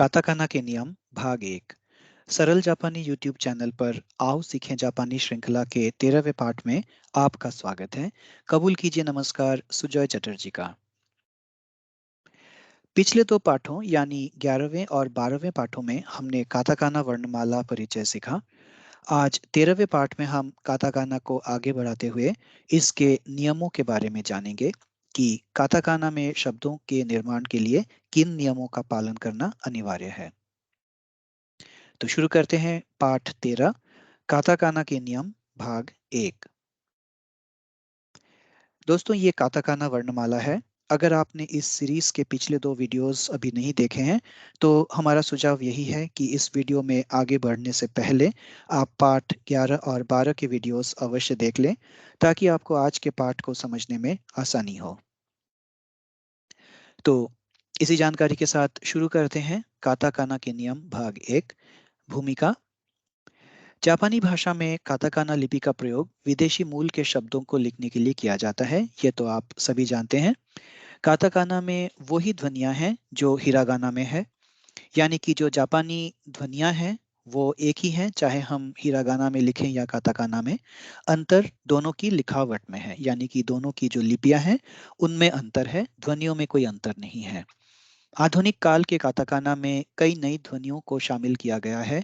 Katakana के नियम भाग 1। सरल जापानी यूट्यूब चैनल पर आओ सीखें जापानी श्रृंखला के 13वें पाठ में आपका स्वागत है। कबूल कीजिए नमस्कार सुजॉय चटर्जी का। पिछले दो पाठों यानी 11वें और 12वें पाठों में हमने काताकाना वर्णमाला परिचय सीखा। आज 13वें पाठ में हम काताकाना को आगे बढ़ाते हुए इसके नियमों के बारे में जानेंगे कि काताकाना में शब्दों के निर्माण के लिए किन नियमों का पालन करना अनिवार्य है। तो शुरू करते हैं पाठ 13 काताकाना के नियम भाग 1। दोस्तों ये काताकाना वर्णमाला है। अगर आपने इस सीरीज के पिछले दो वीडियोस अभी नहीं देखे हैं तो हमारा सुझाव यही है कि इस वीडियो में आगे बढ़ने से पहले आप पाठ 11 और 12 के वीडियोस अवश्य देख लें ताकि आपको आज के पाठ को समझने में आसानी हो। तो इसी जानकारी के साथ शुरू करते हैं काताकाना के नियम भाग 1। भूमिका। जापानी भाषा में काताकाना लिपि का प्रयोग विदेशी मूल के शब्दों को लिखने के लिए किया जाता है, ये तो आप सभी जानते हैं। काताकाना में वही ध्वनियां हैं जो हिरागाना में है, यानी कि जो जापानी ध्वनियां हैं वो एक ही हैं चाहे हम हिरागाना में लिखें या काताकाना में। अंतर दोनों की लिखावट में है, यानी कि दोनों की जो लिपियां हैं उनमें अंतर है, ध्वनियों में कोई अंतर नहीं है। आधुनिक काल के काताकाना में कई नई ध्वनियों को शामिल किया गया है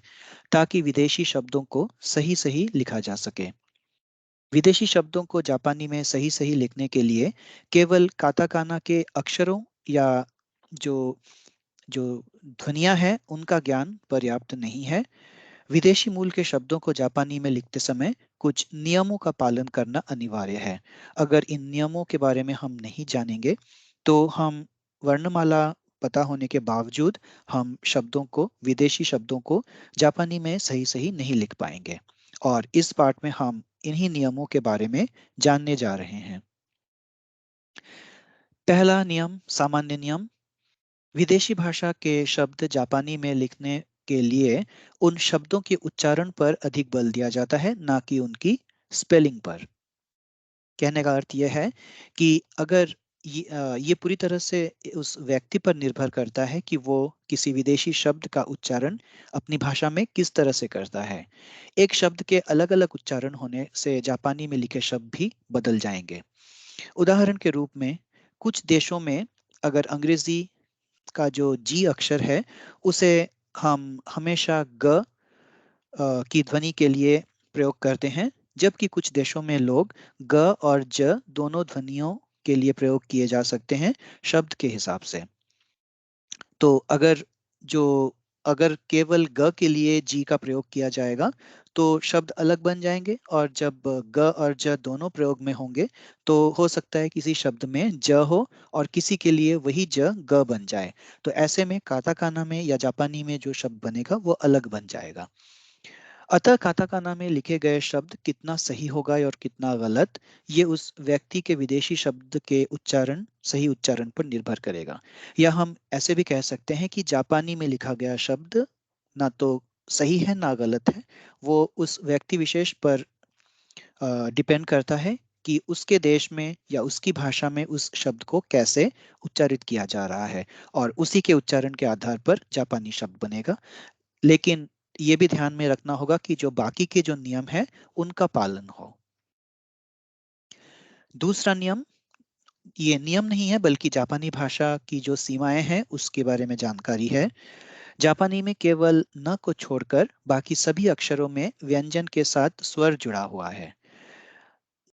ताकि विदेशी शब्दों को सही सही लिखा जा सके। विदेशी शब्दों को जापानी में सही सही लिखने के लिए केवल काताकाना के अक्षरों या जो जो ध्वनियां हैं उनका ज्ञान पर्याप्त नहीं है। विदेशी मूल के शब्दों को जापानी में लिखते समय कुछ नियमों का पालन करना अनिवार्य है। अगर इन नियमों के बारे में हम नहीं जानेंगे तो हम वर्णमाला पता होने के बावजूद हम शब्दों को विदेशी शब्दों को जापानी में सही सही नहीं लिख पाएंगे। और इस पाठ में हम इन्हीं नियमों के बारे में जानने जा रहे हैं। पहला नियम सामान्य नियम। विदेशी भाषा के शब्द जापानी में लिखने के लिए उन शब्दों के उच्चारण पर अधिक बल दिया जाता है, ना कि उनकी स्पेलिंग पर। कहने का अर्थ यह है कि अगर ये पूरी तरह से उस व्यक्ति पर निर्भर करता है कि वो किसी विदेशी शब्द का उच्चारण अपनी भाषा में किस तरह से करता है। एक शब्द के अलग अलग उच्चारण होने से जापानी में लिखे शब्द भी बदल जाएंगे। उदाहरण के रूप में कुछ देशों में अगर अंग्रेजी का जो जी अक्षर है उसे हम हमेशा ग की ध्वनि के लिए प्रयोग करते हैं, जबकि कुछ देशों में लोग ग और ज दोनों ध्वनियों के लिए प्रयोग किए जा सकते हैं शब्द के हिसाब से। तो जो अगर केवल ग के लिए जी का प्रयोग किया जाएगा तो शब्द अलग बन जाएंगे, और जब ग और ज दोनों प्रयोग में होंगे तो हो सकता है किसी शब्द में ज हो और किसी के लिए वही ज ग बन जाए। तो ऐसे में काताकाना में या जापानी में जो शब्द बनेगा वो अलग बन जाएगा। अतः काताकाना में लिखे गए शब्द कितना सही होगा और कितना गलत, ये उस व्यक्ति के विदेशी शब्द के उच्चारण सही उच्चारण पर निर्भर करेगा। या हम ऐसे भी कह सकते हैं कि जापानी में लिखा गया शब्द ना तो सही है ना गलत है, वो उस व्यक्ति विशेष पर डिपेंड करता है कि उसके देश में या उसकी भाषा में उस शब्द को कैसे उच्चारित किया जा रहा है, और उसी के उच्चारण के आधार पर जापानी शब्द बनेगा। लेकिन ये भी ध्यान में रखना होगा कि जो बाकी के जो नियम है उनका पालन हो। दूसरा नियम, ये नियम नहीं है बल्कि जापानी भाषा की जो सीमाएं हैं उसके बारे में जानकारी है। जापानी में केवल न को छोड़कर बाकी सभी अक्षरों में व्यंजन के साथ स्वर जुड़ा हुआ है।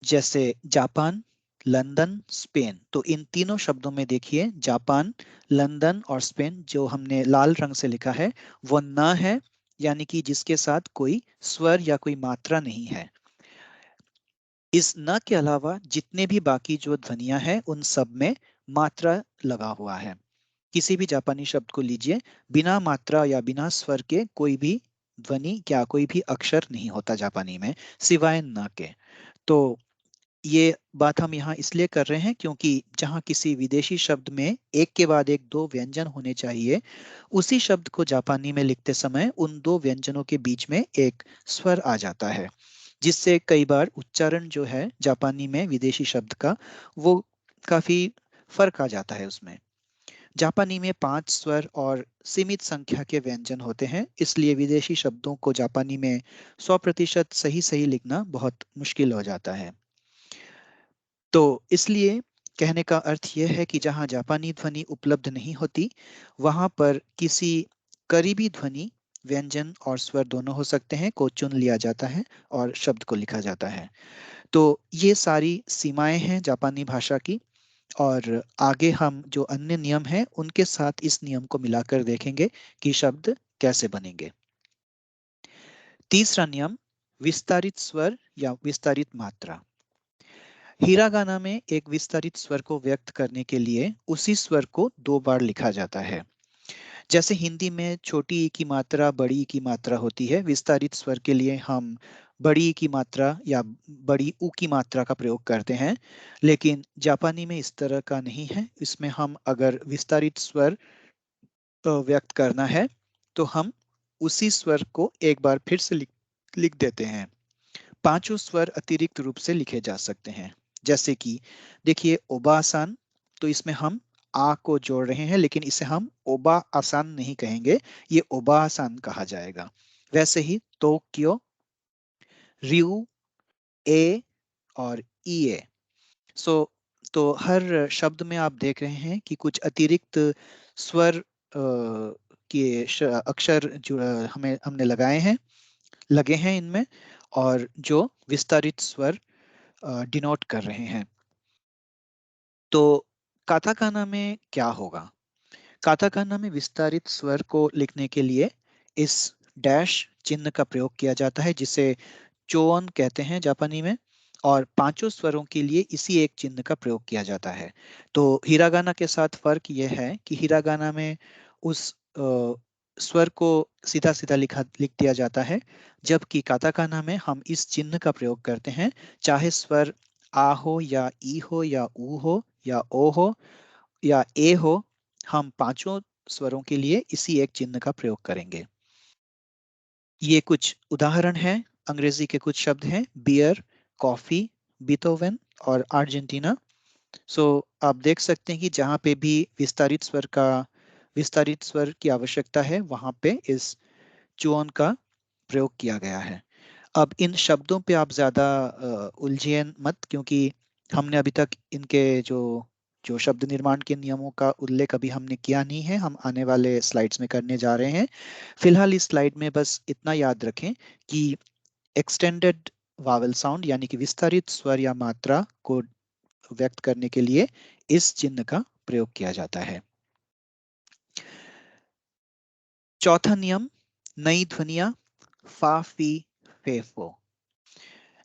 जैसे जापान, लंदन, स्पेन, तो इन तीनों शब्दों में देखिए जापान, लंदन और स्पेन जो हमने लाल रंग से लिखा है वो न है, यानी कि जिसके साथ कोई स्वर या कोई मात्रा नहीं है। इस न के अलावा जितने भी बाकी जो ध्वनियां हैं उन सब में मात्रा लगा हुआ है। किसी भी जापानी शब्द को लीजिए, बिना मात्रा या बिना स्वर के कोई भी ध्वनि क्या कोई भी अक्षर नहीं होता जापानी में सिवाय न के। तो ये बात हम यहाँ इसलिए कर रहे हैं क्योंकि जहाँ किसी विदेशी शब्द में एक के बाद एक दो व्यंजन होने चाहिए, उसी शब्द को जापानी में लिखते समय उन दो व्यंजनों के बीच में एक स्वर आ जाता है, जिससे कई बार उच्चारण जो है जापानी में विदेशी शब्द का वो काफी फर्क आ जाता है उसमें। जापानी में 5 स्वर और सीमित संख्या के व्यंजन होते हैं, इसलिए विदेशी शब्दों को जापानी में 100% सही सही लिखना बहुत मुश्किल हो जाता है। तो इसलिए कहने का अर्थ यह है कि जहां जापानी ध्वनि उपलब्ध नहीं होती, वहां पर किसी करीबी ध्वनि, व्यंजन और स्वर दोनों हो सकते हैं, को चुन लिया जाता है और शब्द को लिखा जाता है। तो ये सारी सीमाएं हैं जापानी भाषा की। और आगे हम जो अन्य नियम हैं उनके साथ इस नियम को मिलाकर देखेंगे कि शब्द कैसे बनेंगे। तीसरा नियम, विस्तारित स्वर या विस्तारित मात्रा। हिरागाना में एक विस्तारित स्वर को व्यक्त करने के लिए उसी स्वर को 2 बार लिखा जाता है। जैसे हिंदी में छोटी ई की मात्रा, बड़ी ई की मात्रा होती है, विस्तारित स्वर के लिए हम बड़ी ई की मात्रा या बड़ी ऊ की मात्रा का प्रयोग करते हैं। लेकिन जापानी में इस तरह का नहीं है। इसमें हम अगर विस्तारित स्वर व्यक्त करना है तो हम उसी स्वर को एक बार फिर से लिख लिख देते हैं। पांचों स्वर अतिरिक्त रूप से लिखे जा सकते हैं। जैसे कि देखिए, ओबा आसान, तो इसमें हम आ को जोड़ रहे हैं, लेकिन इसे हम ओबा आसान नहीं कहेंगे, ये ओबा आसान कहा जाएगा। वैसे ही टोक्यो, रिउ, ए और ईए। सो तो हर शब्द में आप देख रहे हैं कि कुछ अतिरिक्त स्वर के अक्षर जो हमें हमने लगाए हैं, लगे हैं इनमें, और जो विस्तारित स्वर डिनोट कर रहे हैं। तो काताकाना में क्या होगा? काताकाना में विस्तारित स्वर को लिखने के लिए इस डैश चिन्ह का प्रयोग किया जाता है, जिसे चोअन कहते हैं जापानी में। और पांचों स्वरों के लिए इसी एक चिन्ह का प्रयोग किया जाता है। तो हिरागाना के साथ फर्क यह है कि हिरागाना में उस स्वर को सीधा सीधा लिख दिया जाता है, जबकि काताकाना में हम इस चिन्ह का प्रयोग करते हैं, चाहे स्वर आ हो या ई हो या ऊ हो या ओ हो या ए हो, हम पांचों स्वरों के लिए इसी एक चिन्ह का प्रयोग करेंगे। ये कुछ उदाहरण हैं। अंग्रेजी के कुछ शब्द हैं, बियर, कॉफी, बीथोवन और अर्जेंटीना। सो आप देख सकते हैं कि जहाँ पे भी विस्तारित स्वर की आवश्यकता है, वहां पे इस चुओन का प्रयोग किया गया है। अब इन शब्दों पे आप ज्यादा उलझिए मत, क्योंकि हमने अभी तक इनके जो जो शब्द निर्माण के नियमों का उल्लेख अभी हमने किया नहीं है, हम आने वाले स्लाइड्स में करने जा रहे हैं। फिलहाल इस स्लाइड में बस इतना याद रखें कि एक्सटेंडेड वावल साउंड यानी कि विस्तारित स्वर या मात्रा को व्यक्त करने के लिए इस चिन्ह का प्रयोग किया जाता है। चौथा नियम, नई ध्वनियां, फा, फी, फे, फो।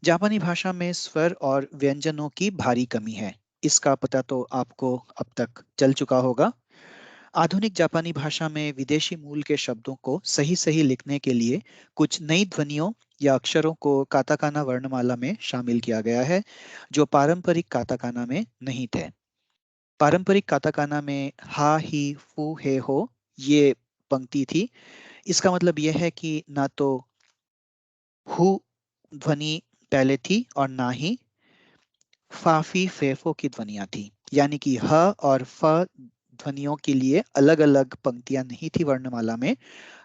जापानी भाषा में स्वर और व्यंजनों की भारी कमी है। इसका पता तो आपको अब तक चल चुका होगा। आधुनिक जापानी भाषा में विदेशी मूल के शब्दों को सही सही लिखने के लिए कुछ नई ध्वनियों या अक्षरों को काताकाना वर्णमाला में शामिल किया गया है, जो पारंपरिक काताकाना में नहीं थे। पारंपरिक काताकाना में हा, ही, फू, हे, हो ये पंक्ति थी। इसका मतलब यह है कि ना तो हु ध्वनि पहले थी और ना ही फाफी फेफो की ध्वनियां थी। यानी कि ह और फ ध्वनियों के लिए अलग अलग पंक्तियां नहीं थी वर्णमाला में।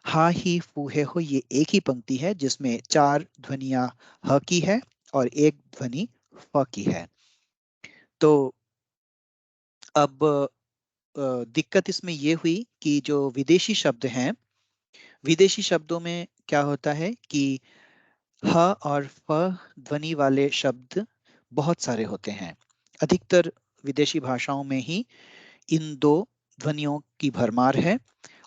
हा, ही, फू, हे, हो ये एक ही पंक्ति है, जिसमें 4 ध्वनियां ह की है और एक ध्वनि फ की है। तो अब दिक्कत इसमें ये हुई कि जो विदेशी शब्द हैं, विदेशी शब्दों में क्या होता है कि ह और फ ध्वनि वाले शब्द बहुत सारे होते हैं। अधिकतर विदेशी भाषाओं में ही इन 2 ध्वनियों की भरमार है,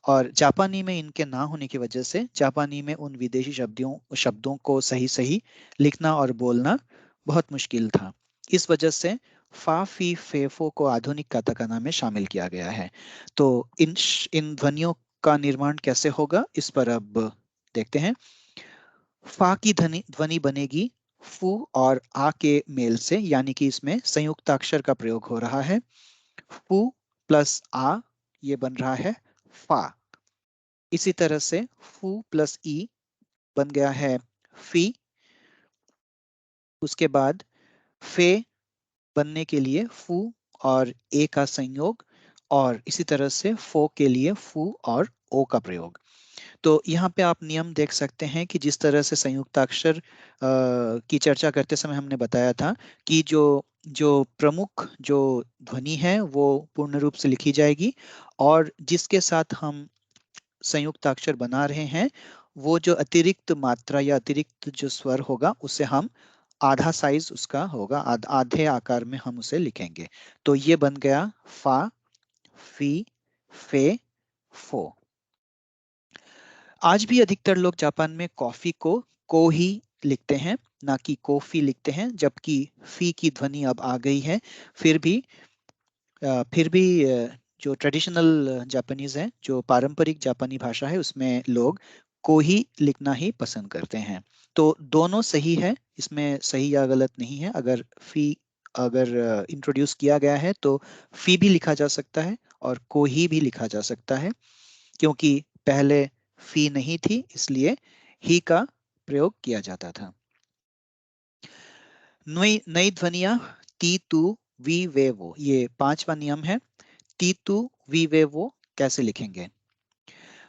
और जापानी में इनके ना होने की वजह से जापानी में उन विदेशी शब्दों को सही सही लिखना और बोलना बहुत मुश्किल था। इस वजह से फा, फी, फे, फो को आधुनिक काताकाना में शामिल किया गया है। तो इन ध्वनियों का निर्माण कैसे होगा, इस पर अब देखते हैं। फा की ध्वनि ध्वनि बनेगी फू और आ के मेल से, यानी कि इसमें संयुक्ताक्षर का प्रयोग हो रहा है। फू प्लस आ, ये बन रहा है फा। इसी तरह से फू प्लस ई बन गया है फी। उसके बाद फे बनने के लिए फू और ए का संयोग और इसी तरह से फो के लिए फू और ओ का प्रयोग। तो यहाँ पे आप नियम देख सकते हैं कि जिस तरह से संयुक्ताक्षर की चर्चा करते समय हमने बताया था कि जो जो प्रमुख जो ध्वनि है वो पूर्ण रूप से लिखी जाएगी, और जिसके साथ हम संयुक्ताक्षर बना रहे हैं वो जो अतिरिक्त मात्रा या अतिरिक्त जो स्वर होगा उसे हम आधा साइज उसका होगा, आधे आकार में हम उसे लिखेंगे। तो ये बन गया फा, फी, फे, फो। आज भी अधिकतर लोग जापान में कॉफी को ही लिखते हैं, ना कि कॉफी लिखते हैं, जबकि फी की ध्वनि अब आ गई है। फिर भी जो ट्रेडिशनल जापानीज है, जो पारंपरिक जापानी भाषा है, उसमें लोग को ही लिखना ही पसंद करते हैं। तो दोनों सही है, इसमें सही या गलत नहीं है। अगर इंट्रोड्यूस किया गया है तो फी भी लिखा जा सकता है और को ही भी लिखा जा सकता है, क्योंकि पहले फी नहीं थी इसलिए ही का प्रयोग किया जाता था। नई नई ध्वनियां ती तू वी वे वो, ये पांचवा नियम है। ती तू वी वे वो कैसे लिखेंगे?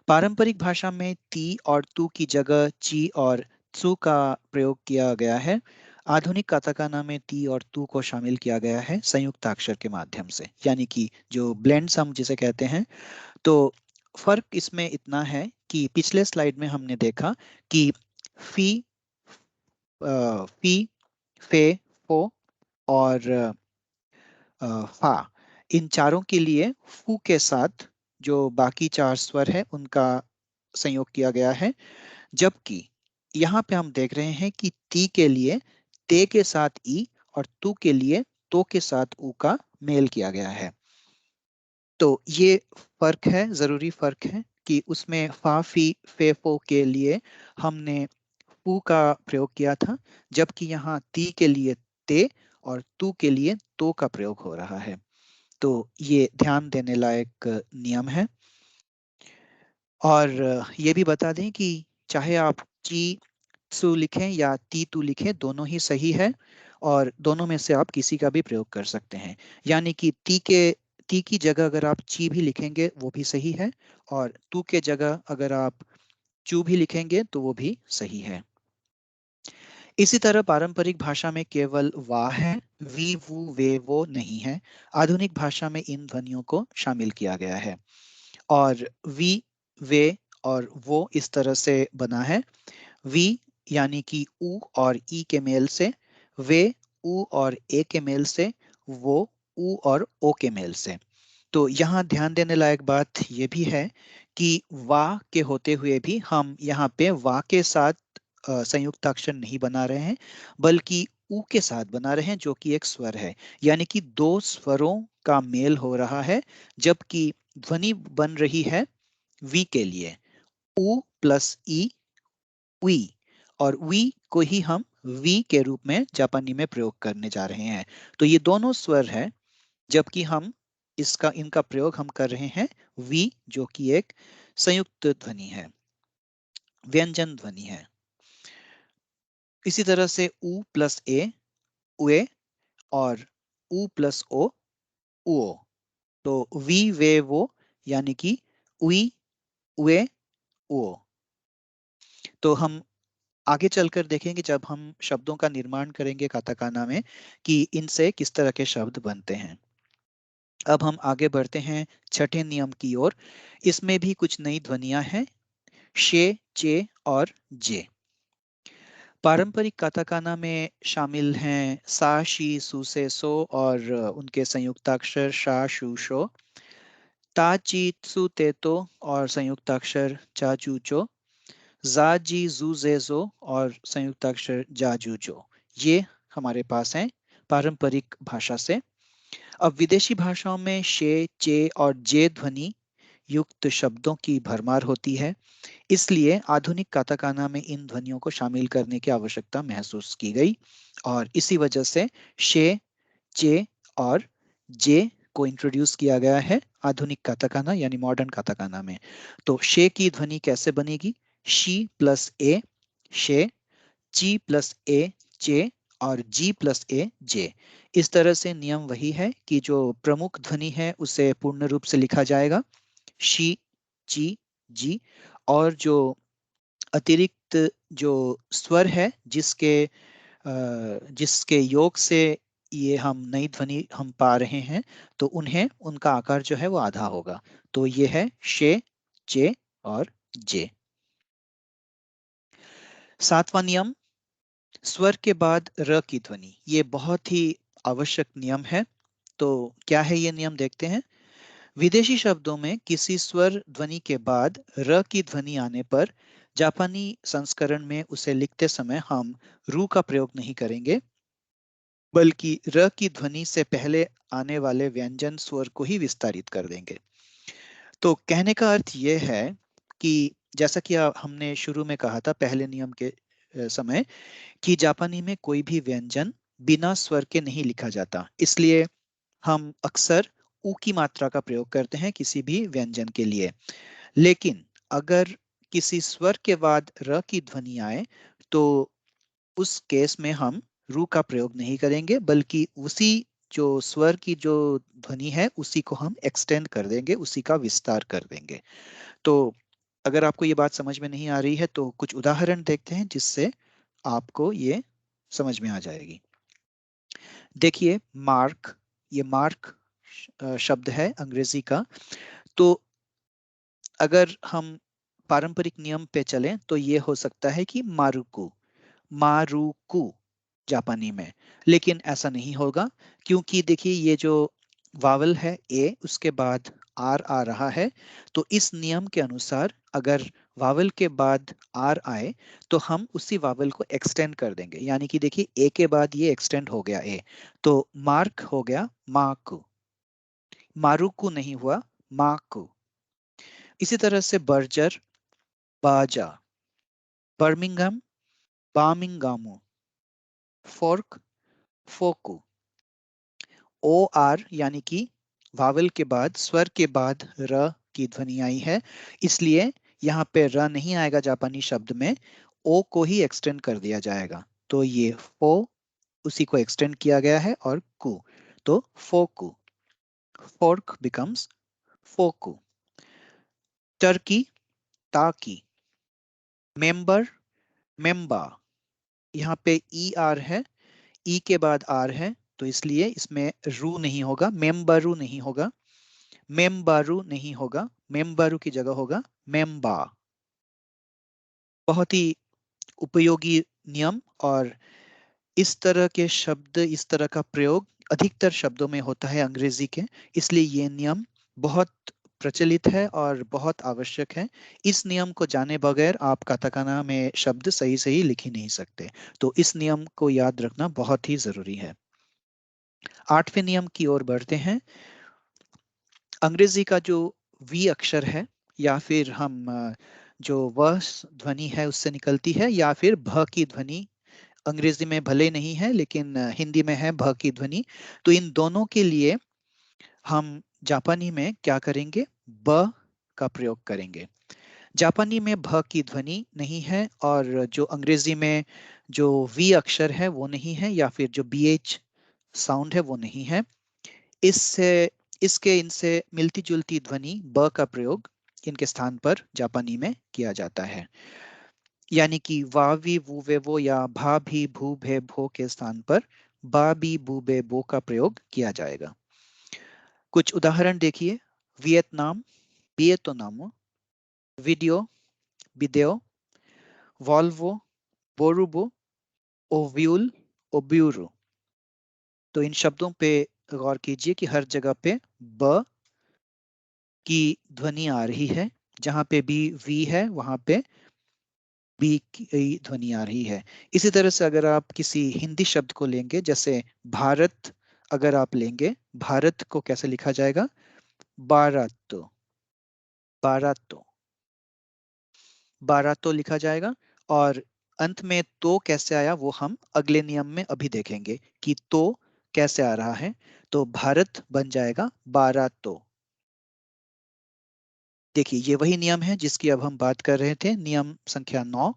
पारंपरिक भाषा में ती और तू की जगह ची और त्सु का प्रयोग किया गया है। आधुनिक काताकाना में ती और तू को शामिल किया गया है संयुक्ताक्षर के माध्यम से, यानी कि जो ब्लेंड्स हम जिसे कहते हैं। तो फर्क इसमें इतना है कि पिछले स्लाइड में हमने देखा कि फी, फी, फे, फो और फा, इन चारों के लिए फू के साथ जो बाकी चार स्वर है उनका संयोग किया गया है। जबकि यहाँ पे हम देख रहे हैं कि ती के लिए ते के साथ ई और तू के लिए तो के साथ ऊ का मेल किया गया है। तो ये फर्क है, जरूरी फर्क है कि उसमें फा फी फे फो के लिए हमने फू का प्रयोग किया था, जबकि यहाँ ती के लिए ते और तू के लिए तो का प्रयोग हो रहा है। तो ये ध्यान देने लायक नियम है। और ये भी बता दें कि चाहे आप ची त्सु लिखें या ती तू लिखें, दोनों ही सही है, और दोनों में से आप किसी का भी प्रयोग कर सकते हैं। यानी कि ती की जगह अगर आप ची भी लिखेंगे वो भी सही है, और तू के जगह अगर आप चू भी लिखेंगे तो वो भी सही है। इसी तरह पारंपरिक भाषा में केवल वा है, वी वू वे वो नहीं है। आधुनिक भाषा में इन ध्वनियों को शामिल किया गया है, और वी, वे और वो इस तरह से बना है। वी यानी कि ऊ और ई के मेल से, वे ऊ और ए के मेल से, वो ऊ और ओ के मेल से। तो यहाँ ध्यान देने लायक बात ये भी है कि वाह के होते हुए भी हम यहाँ पे वाह के साथ संयुक्त अक्षर नहीं बना रहे हैं, बल्कि ऊ के साथ बना रहे हैं, जो कि एक स्वर है। यानी कि दो स्वरों का मेल हो रहा है, जबकि ध्वनि बन रही है वी के लिए, ऊ प्लस ई, वी। और वी को ही हम वी के रूप में जापानी में प्रयोग करने जा रहे हैं। तो ये दोनों स्वर है, जबकि हम इनका प्रयोग हम कर रहे हैं वी, जो कि एक संयुक्त ध्वनि है, व्यंजन ध्वनि है। इसी तरह से ऊ प्लस ए, उए, और ऊ प्लस ओ, उओ। तो वी वे वो यानी कि उई, उए, उओ। तो हम आगे चलकर देखेंगे जब हम शब्दों का निर्माण करेंगे काताकाना में कि इनसे किस तरह के शब्द बनते हैं। अब हम आगे बढ़ते हैं छठे नियम की ओर। इसमें भी कुछ नई ध्वनियां हैं, शे, चे और जे। पारंपरिक काताकाना में शामिल हैं सा, शी, सु से सो और उनके संयुक्ताक्षर शा, शू, शो, ता, ची, त्सु, तेतो और संयुक्ताक्षर चा, चू, चो, जा, जी, जू, जे, जो और संयुक्ताक्षर जा, जू, जो। ये हमारे पास हैं पारंपरिक भाषा से। अब विदेशी भाषाओं में शे, चे और जे ध्वनि युक्त शब्दों की भरमार होती है, इसलिए आधुनिक काताकाना में इन ध्वनियों को शामिल करने की आवश्यकता महसूस की गई, और इसी वजह से शे, चे और जे को इंट्रोड्यूस किया गया है आधुनिक काताकाना यानी मॉडर्न काताकाना में। तो शे की ध्वनि कैसे बनेगी? शी प्लस ए, शे, ची प्लस ए, चे और जी प्लस ए, जे। इस तरह से नियम वही है कि जो प्रमुख ध्वनि है उसे पूर्ण रूप से लिखा जाएगा, शी, ची, जी, और जो अतिरिक्त जो स्वर है जिसके योग से ये हम नई ध्वनि हम पा रहे हैं, तो उन्हें उनका आकार जो है वो आधा होगा। तो ये है शे, चे और जे। सातवां नियम, स्वर के बाद र की ध्वनि। ये बहुत ही आवश्यक नियम है। तो क्या है ये नियम, देखते हैं। विदेशी शब्दों में किसी स्वर ध्वनि के बाद र की ध्वनि आने पर जापानी संस्करण में उसे लिखते समय हम रू का प्रयोग नहीं करेंगे, बल्कि र की ध्वनि से पहले आने वाले व्यंजन स्वर को ही विस्तारित कर देंगे। तो कहने का अर्थ ये है कि जैसा कि हमने शुरू में कहा था पहले नियम के समय, कि जापानी में कोई भी व्यंजन बिना स्वर के नहीं लिखा जाता। इसलिए हम अक्सर ऊ की मात्रा का प्रयोग करते हैं किसी भी व्यंजन के लिए। लेकिन अगर किसी स्वर के बाद र की ध्वनि आए, तो उस केस में हम रू का प्रयोग नहीं करेंगे, बल्कि उसी जो स्वर की जो ध्वनि है उसी को हम एक्सटेंड कर देंगे, उसी का विस्तार कर देंगे। तो अगर आपको ये बात समझ में नहीं आ रही है तो कुछ उदाहरण देखते हैं जिससे आपको ये समझ में आ जाएगी। देखिए, मार्क, ये मार्क शब्द है अंग्रेजी का। तो अगर हम पारंपरिक नियम पे चलें तो ये हो सकता है कि मारुकु, मारुकु जापानी में। लेकिन ऐसा नहीं होगा, क्योंकि देखिए ये जो वावल है ए, उसके बाद आर आ रहा है। तो इस नियम के अनुसार अगर वावल के बाद आर आए तो हम उसी वावल को एक्सटेंड कर देंगे। यानी कि देखिए ए के बाद ये एक्सटेंड हो गया ए, तो मार्क हो गया माकु, मारुकु नहीं हुआ, माकु। इसी तरह से बर्जर, बाजा, बर्मिंघम, बामिंगामो, फोर्क, फोकू। ओ आर यानी कि वावल के बाद स्वर के बाद र की ध्वनि आई है, इसलिए यहाँ पे र नहीं आएगा जापानी शब्द में, ओ को ही एक्सटेंड कर दिया जाएगा। तो ये फो, उसी को एक्सटेंड किया गया है, और कु, तो फोकु, फोर्क बिकम्स फोकु। टर्की, ताकी, मेंबर, मेंबा। यहाँ पे ई आर है, ई के बाद आर है, तो इसलिए इसमें रू नहीं होगा, मेम्बरू नहीं होगा, मेम्बारू नहीं होगा, मेम्बारू की जगह होगा मेम्बा। बहुत ही उपयोगी नियम, और इस तरह के शब्द, इस तरह का प्रयोग अधिकतर शब्दों में होता है अंग्रेजी के, इसलिए ये नियम बहुत प्रचलित है और बहुत आवश्यक है। इस नियम को जाने बगैर आप काताकाना में शब्द सही सही लिख ही नहीं सकते। तो इस नियम को याद रखना बहुत ही जरूरी है। आठवें नियम की ओर बढ़ते हैं। अंग्रेजी का जो वी अक्षर है, या फिर हम जो व ध्वनि है उससे निकलती है, या फिर भ की ध्वनि, अंग्रेजी में भले नहीं है लेकिन हिंदी में है भ की ध्वनि। तो इन दोनों के लिए हम जापानी में क्या करेंगे, ब का प्रयोग करेंगे। जापानी में भ की ध्वनि नहीं है, और जो अंग्रेजी में जो वी अक्षर है वो नहीं है, या फिर जो बी एच साउंड है वो नहीं है। इससे इसके इनसे मिलती जुलती ध्वनि ब का प्रयोग इनके स्थान पर जापानी में किया जाता है। यानी कि वा वी वू वे वो या भा भी भू भे भो के स्थान पर बा बी बू बे बो का प्रयोग किया जाएगा। कुछ उदाहरण देखिए। Vietnam, Vietnam, video, video, Volvo, बोरुबो, ओव्यूल, ओब्यूरो। तो इन शब्दों पे गौर कीजिए कि हर जगह पे ब की ध्वनि आ रही है, जहां पे भी वी है वहां पे बी की ध्वनि आ रही है। इसी तरह से अगर आप किसी हिंदी शब्द को लेंगे, जैसे भारत, अगर आप लेंगे, भारत को कैसे लिखा जाएगा, बारातो, बारातो, बारातो लिखा जाएगा। और अंत में तो कैसे आया वो हम अगले नियम में अभी देखेंगे कि तो कैसे आ रहा है। तो भारत बन जाएगा बारातो। देखिए ये वही नियम है जिसकी अब हम बात कर रहे थे, नियम संख्या 9,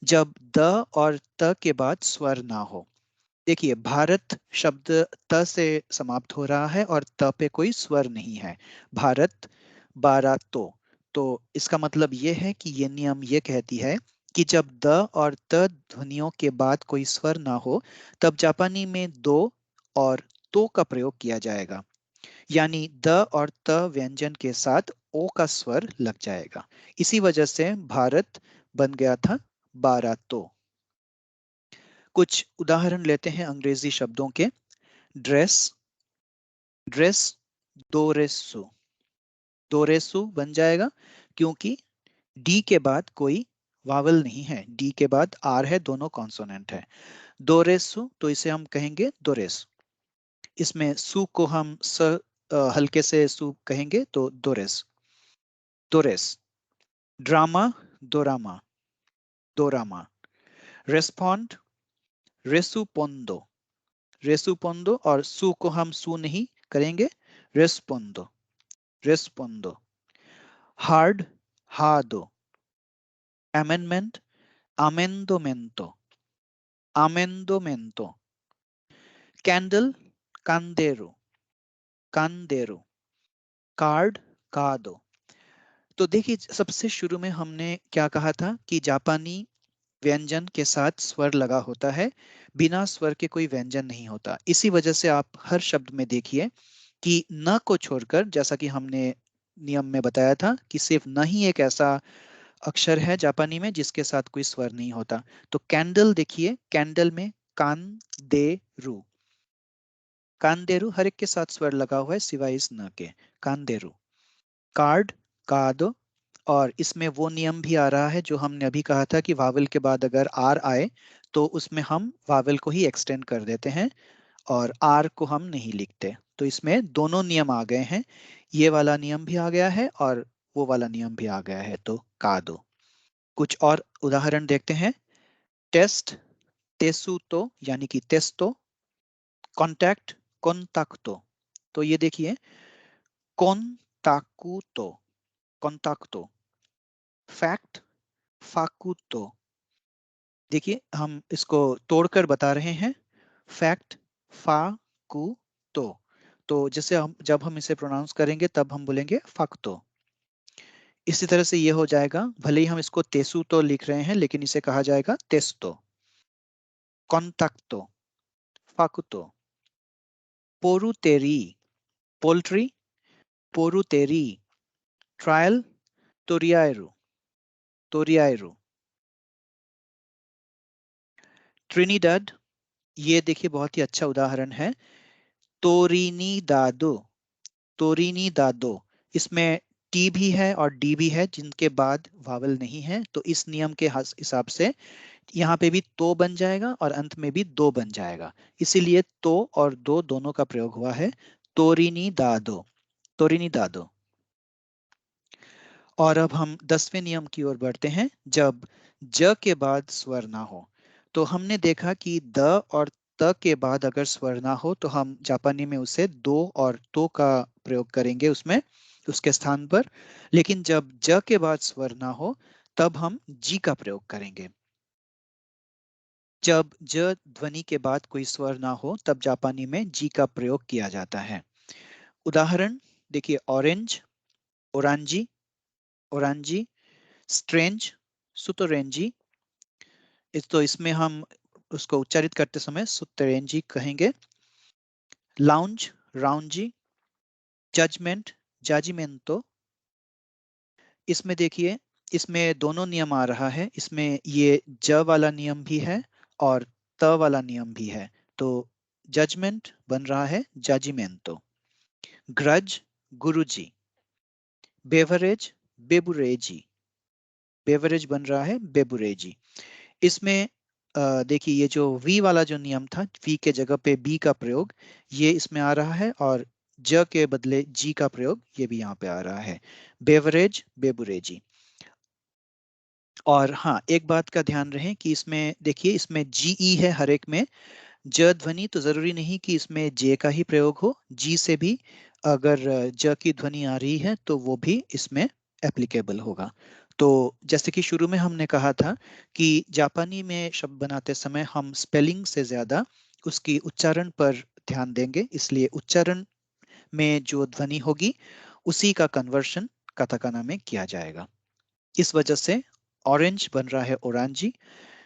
जब द और त के बाद स्वर ना हो। देखिए, भारत शब्द त से समाप्त हो रहा है और त पे कोई स्वर नहीं है। भारत, बारातो। तो इसका मतलब ये है कि ये नियम ये कहती है कि जब द और त ध्वनियों के बाद कोई स्वर ना हो, तब जापानी में दो और तो का प्रयोग किया जाएगा। यानी द और त व्यंजन के साथ ओ का स्वर लग जाएगा। इसी वजह से भारत बन गया था बारातो। कुछ उदाहरण लेते हैं अंग्रेजी शब्दों के। Dress, dress, दोरेसु। दोरेसु बन जाएगा क्योंकि डी के बाद कोई वावल नहीं है, डी के बाद आर है, दोनों कॉन्सोनेंट है। दोरेसु, तो इसे हम कहेंगे दोरेस। इसमें सु को हम हल्के से सु कहेंगे तो दोरेस, दोरेस। ड्रामा, दोरामा, दोरामा। रेस्पॉन्ड, रेसुपोंदो, रेसुपोंदो, और सु को हम सु नहीं करेंगे, रेस्पोंदो, रेस्पोंदो। हार्ड, हादो। अमेंडमेंट, अमेंदोमेंटो, अमेंदोमेंटो। कैंडल, कांदेरो, कांदेरो। कार्ड, कादो। तो देखिए, सबसे शुरू में हमने क्या कहा था कि जापानी व्यंजन के साथ स्वर लगा होता है, बिना स्वर के कोई व्यंजन नहीं होता। इसी वजह से आप हर शब्द में देखिए कि न को छोड़कर, जैसा कि हमने नियम में बताया था कि सिर्फ न ही एक ऐसा अक्षर है जापानी में जिसके साथ कोई स्वर नहीं होता। तो कैंडल देखिए, कैंडल में कान दे रू, कांदेरू हर एक के साथ स्वर लगा हुआ है सिवाय इस न के, कांदेरू। कार्ड, कादो। और इसमें वो नियम भी आ रहा है जो हमने अभी कहा था कि वावल के बाद अगर आर आए तो उसमें हम वावल को ही एक्सटेंड कर देते हैं और आर को हम नहीं लिखते। तो इसमें दोनों नियम आ गए हैं, ये वाला नियम भी आ गया है और वो वाला नियम भी आ गया है, तो कादो। कुछ और उदाहरण देखते हैं। टेस्ट, तेसुतो यानी कि तेस्तो। कॉन्टैक्ट, कोंताक्तो। तो ये देखिए, कोंताकुतो, कोंताक्तो। फैक्ट, फाकुतो। देखिए, हम इसको तोड़कर बता रहे हैं। फैक्ट, फाकुतो। तो जैसे हम जब हम इसे प्रोनाउंस करेंगे तब हम बोलेंगे फाक्तो। इसी तरह से ये हो जाएगा, भले ही हम इसको तेसु तो लिख रहे हैं लेकिन इसे कहा जाएगा तेस्तो। कॉन्टैक्टो, फाकुतो। पोरुतेरी, पोल्ट्री, पोरुतेरी। ट्रायल, तोरियाएरू, तोरियाएरू। ट्रिनिडाड, ये देखिए बहुत ही अच्छा उदाहरण है। तोरिनी दादो, तोरिनी दादो। इसमें टी भी है और डी भी है जिनके बाद वावल नहीं है, तो इस नियम के हिसाब से यहाँ पे भी तो बन जाएगा और अंत में भी दो बन जाएगा। इसीलिए तो और दो दोनों का प्रयोग हुआ है। तोरिनी दादो, तोरिनी दादो। और अब हम 10वें नियम की ओर बढ़ते हैं, जब ज के बाद स्वर ना हो। तो हमने देखा कि द और त के बाद अगर स्वर ना हो तो हम जापानी में उसे दो और तो का प्रयोग करेंगे उसमें, उसके स्थान पर। लेकिन जब ज के बाद स्वर ना हो तब हम जी का प्रयोग करेंगे। जब ज ध्वनि के बाद कोई स्वर ना हो तब जापानी में जी का प्रयोग किया जाता है। उदाहरण देखिए, ऑरेंज, ओरांजी, ओरांजी। स्ट्रेंज, सुतोरेंजी। तो इसमें हम उसको उच्चारित करते समय सुतरेंजी कहेंगे। लाउंज, राउंजी। जजमेंट, जाजिमेंटो। इसमें देखिए, इसमें दोनों नियम आ रहा है, इसमें ये ज वाला नियम भी है और त वाला नियम भी है। तो जजमेंट बन रहा है जाजिमेंटो। ग्रज, गुरुजी। बेवरेज, बेबुरेजी, बेवरेज बन रहा है बेबुरेजी। इसमें देखिए, ये जो वी वाला जो नियम था, वी के जगह पे बी का प्रयोग, ये इसमें आ रहा है और ज के बदले जी का प्रयोग ये भी यहाँ पे आ रहा है। बेवरेज, बेबुरेजी। और हाँ, एक बात का ध्यान रहे कि इसमें देखिए, इसमें जी ई है हर एक में। ज ध्वनि तो जरूरी नहीं कि इसमें जे का ही प्रयोग हो, जी से भी अगर ज की ध्वनि आ रही है तो वो भी इसमें एप्लीकेबल होगा। तो जैसे कि शुरू में हमने कहा था कि जापानी में शब्द बनाते समय हम स्पेलिंग से ज्यादा उसकी उच्चारण पर ध्यान देंगे, इसलिए उच्चारण में जो ध्वनि होगी उसी का कन्वर्शन काताकाना में किया जाएगा। इस वजह से ऑरेंज बन रहा है ओरांजी,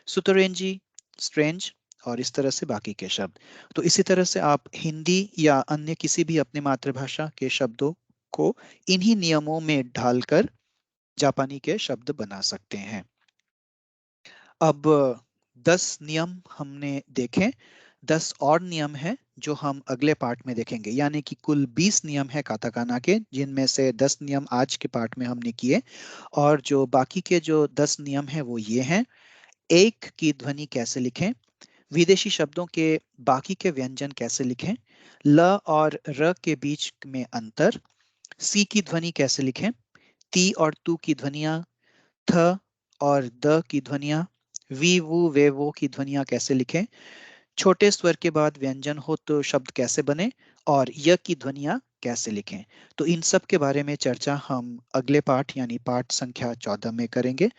सुतरेंजी स्ट्रेंज, और इस तरह से बाकी के शब्द। तो इसी तरह से आप हिंदी या अन्य किसी भी अपनी मातृभाषा के शब्दों को इन्हीं नियमों में ढालकर जापानी के शब्द बना सकते हैं। अब 10 नियम हमने देखे, 10 और नियम हैं जो हम अगले पार्ट में देखेंगे, यानी कि कुल 20 नियम है काताकाना के, जिनमें से 10 नियम आज के पार्ट में हमने किए। और जो बाकी के जो 10 नियम हैं वो ये हैं: एक की ध्वनि कैसे लिखें, विदेशी शब्दों के बाकी के व्यंजन कैसे लिखें, ल और र के बीच में अंतर, सी की ध्वनि कैसे लिखें, ती और तू की ध्वनियां, थ और द की ध्वनियां, वी वू वे वो की ध्वनियां कैसे लिखें, छोटे स्वर के बाद व्यंजन हो तो शब्द कैसे बने, और य की ध्वनियां कैसे लिखें। तो इन सब के बारे में चर्चा हम अगले पाठ यानी पाठ संख्या 14 में करेंगे।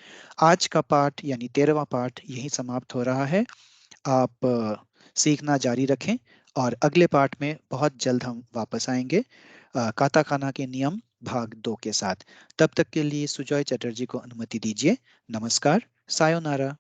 आज का पाठ यानी 13वां पाठ यही समाप्त हो रहा है। आप सीखना जारी रखें और अगले पाठ में बहुत जल्द हम वापस आएंगे काताकाना के नियम भाग 2 के साथ। तब तक के लिए सुजॉय चटर्जी को अनुमति दीजिए। नमस्कार, सायोनारा।